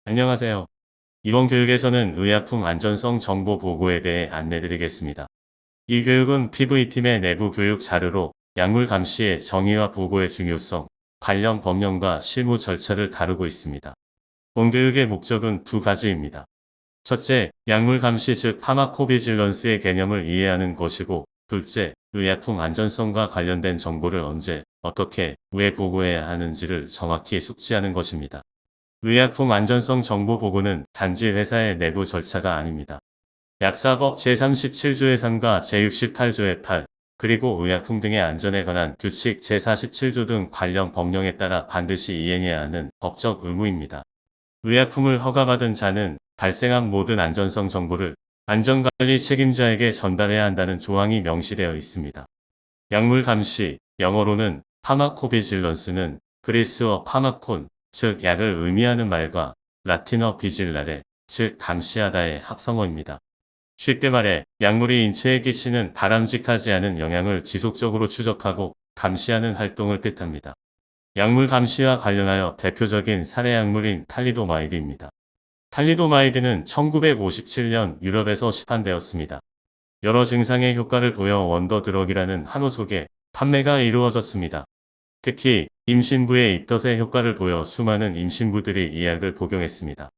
안녕하세요. 이번 교육에서는 의약품 안전성 정보 보고에 대해 안내드리겠습니다. 이 교육은 PV팀의 내부 교육 자료로 약물 감시의 정의와 보고의 중요성, 관련 법령과 실무 절차를 다루고 있습니다. 본 교육의 목적은 두 가지입니다. 첫째, 약물 감시 즉 파마코비질런스의 개념을 이해하는 것이고, 둘째, 의약품 안전성과 관련된 정보를 언제, 어떻게, 왜 보고해야 하는지를 정확히 숙지하는 것입니다. 의약품 안전성 정보 보고는 단지 회사의 내부 절차가 아닙니다. 약사법 제37조의 3과 제68조의 8, 그리고 의약품 등의 안전에 관한 규칙 제47조 등 관련 법령에 따라 반드시 이행해야 하는 법적 의무입니다. 의약품을 허가받은 자는 발생한 모든 안전성 정보를 안전관리 책임자에게 전달해야 한다는 조항이 명시되어 있습니다. 약물 감시, 영어로는 파마코비질런스는 그리스어 파마콘, 즉 약을 의미하는 말과 라틴어 비질라레, 즉 감시하다의 합성어입니다. 쉽게 말해 약물이 인체에 끼치는 바람직하지 않은 영향을 지속적으로 추적하고 감시하는 활동을 뜻합니다. 약물 감시와 관련하여 대표적인 사례 약물인 탈리도마이드입니다. 탈리도마이드는 1957년 유럽에서 시판되었습니다. 여러 증상의 효과를 보여 원더드럭이라는 한호 속에 판매가 이루어졌습니다. 특히 임신부의 입덧의 효과를 보여 수많은 임신부들이 이 약을 복용했습니다.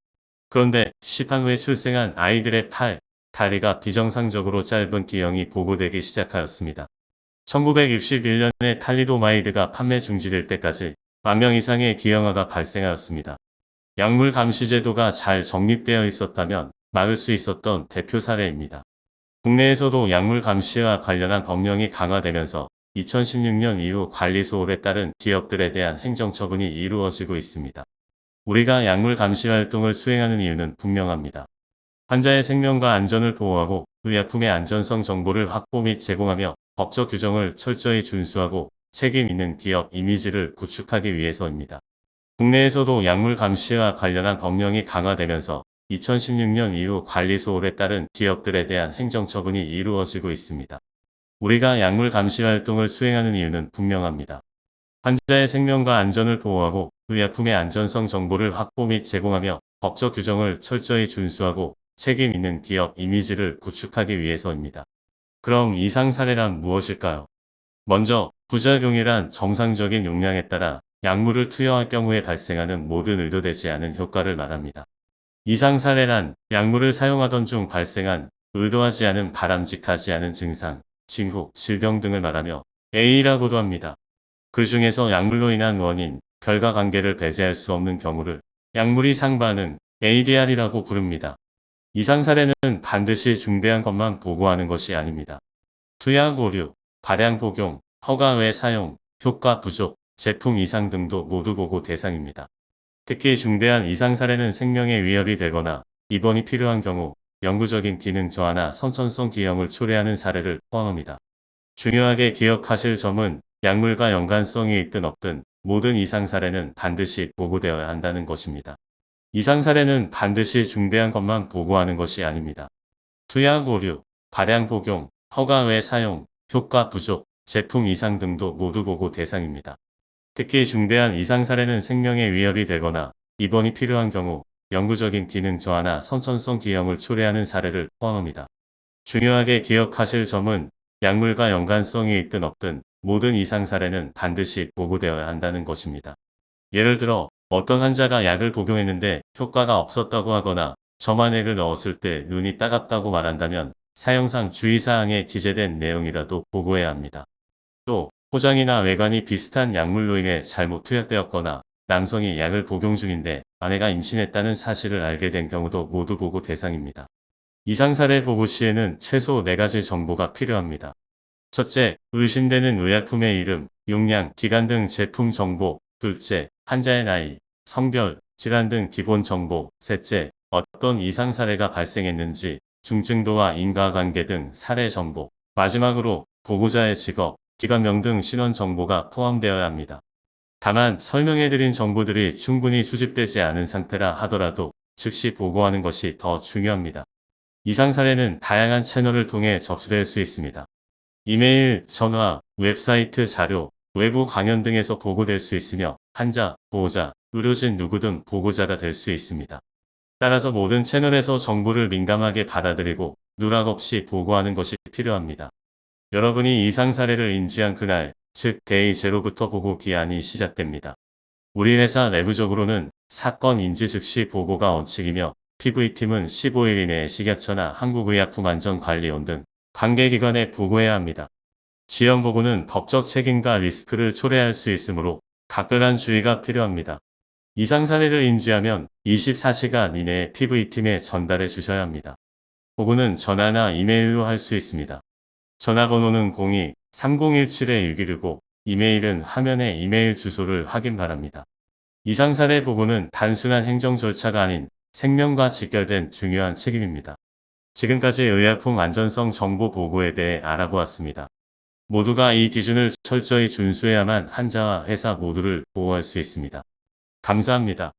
그런데 시판 후에 출생한 아이들의 팔, 다리가 비정상적으로 짧은 기형이 보고되기 시작하였습니다. 1961년에 탈리도마이드가 판매 중지될 때까지 10,000명 이상의 기형아가 발생하였습니다. 약물 감시 제도가 잘 정립되어 있었다면 막을 수 있었던 대표 사례입니다. 국내에서도 약물 감시와 관련한 법령이 강화되면서 2016년 이후 관리 소홀에 따른 기업들에 대한 행정처분이 이루어지고 있습니다. 우리가 약물 감시 활동을 수행하는 이유는 분명합니다. 환자의 생명과 안전을 보호하고 의약품의 안전성 정보를 확보 및 제공하며 법적 규정을 철저히 준수하고 책임 있는 기업 이미지를 구축하기 위해서입니다. 국내에서도 약물 감시와 관련한 법령이 강화되면서 2016년 이후 관리 소홀에 따른 기업들에 대한 행정처분이 이루어지고 있습니다. 우리가 약물 감시 활동을 수행하는 이유는 분명합니다. 환자의 생명과 안전을 보호하고 의약품의 안전성 정보를 확보 및 제공하며 법적 규정을 철저히 준수하고 책임 있는 기업 이미지를 구축하기 위해서입니다. 그럼 이상 사례란 무엇일까요? 먼저, 부작용이란 정상적인 용량에 따라 약물을 투여할 경우에 발생하는 모든 의도되지 않은 효과를 말합니다. 이상 사례란 약물을 사용하던 중 발생한 의도하지 않은 바람직하지 않은 증상, 징후, 질병 등을 말하며 A라고도 합니다. 그 중에서 약물로 인한 원인, 결과 관계를 배제할 수 없는 경우를 약물이 상반응, ADR이라고 부릅니다. 이상 사례는 반드시 중대한 것만 보고하는 것이 아닙니다. 투약 오류, 과량 복용, 허가 외 사용, 효과 부족, 제품 이상 등도 모두 보고 대상입니다. 특히 중대한 이상 사례는 생명에 위협이 되거나 입원이 필요한 경우 영구적인 기능 저하나 선천성 기형을 초래하는 사례를 포함합니다. 중요하게 기억하실 점은 약물과 연관성이 있든 없든 모든 이상 사례는 반드시 보고되어야 한다는 것입니다. 이상 사례는 반드시 중대한 것만 보고하는 것이 아닙니다. 투약 오류, 과량 복용, 허가 외 사용, 효과 부족, 제품 이상 등도 모두 보고 대상입니다. 특히 중대한 이상 사례는 생명에 위협이 되거나 입원이 필요한 경우 영구적인 기능 저하나 선천성 기형을 초래하는 사례를 포함합니다. 중요하게 기억하실 점은 약물과 연관성이 있든 없든 모든 이상 사례는 반드시 보고되어야 한다는 것입니다. 예를 들어 어떤 환자가 약을 복용했는데 효과가 없었다고 하거나 점안액을 넣었을 때 눈이 따갑다고 말한다면 사용상 주의사항에 기재된 내용이라도 보고해야 합니다. 또 포장이나 외관이 비슷한 약물로 인해 잘못 투약되었거나 남성이 약을 복용 중인데 아내가 임신했다는 사실을 알게 된 경우도 모두 보고 대상입니다. 이상 사례 보고 시에는 최소 4가지 정보가 필요합니다. 첫째, 의심되는 의약품의 이름, 용량, 기간 등 제품 정보. 둘째, 환자의 나이, 성별, 질환 등 기본 정보. 셋째, 어떤 이상 사례가 발생했는지, 중증도와 인과관계 등 사례 정보. 마지막으로 보고자의 직업, 기관명 등 신원 정보가 포함되어야 합니다. 다만 설명해드린 정보들이 충분히 수집되지 않은 상태라 하더라도 즉시 보고하는 것이 더 중요합니다. 이상 사례는 다양한 채널을 통해 접수될 수 있습니다. 이메일, 전화, 웹사이트 자료, 외부 강연 등에서 보고될 수 있으며 환자, 보호자, 의료진 누구든 보고자가 될 수 있습니다. 따라서 모든 채널에서 정보를 민감하게 받아들이고 누락 없이 보고하는 것이 필요합니다. 여러분이 이상 사례를 인지한 그날, 즉 데이 제로부터 보고 기한이 시작됩니다. 우리 회사 내부적으로는 사건 인지 즉시 보고가 원칙이며 PV팀은 15일 이내에 식약처나 한국의약품안전관리원 등 관계기관에 보고해야 합니다. 지연 보고는 법적 책임과 리스크를 초래할 수 있으므로 각별한 주의가 필요합니다. 이상 사례를 인지하면 24시간 이내에 PV팀에 전달해 주셔야 합니다. 보고는 전화나 이메일로 할 수 있습니다. 전화번호는 02-3017-616, 이메일은 화면에 이메일 주소를 확인 바랍니다. 이상 사례 보고는 단순한 행정 절차가 아닌 생명과 직결된 중요한 책임입니다. 지금까지 의약품 안전성 정보 보고에 대해 알아보았습니다. 모두가 이 기준을 철저히 준수해야만 환자와 회사 모두를 보호할 수 있습니다. 감사합니다.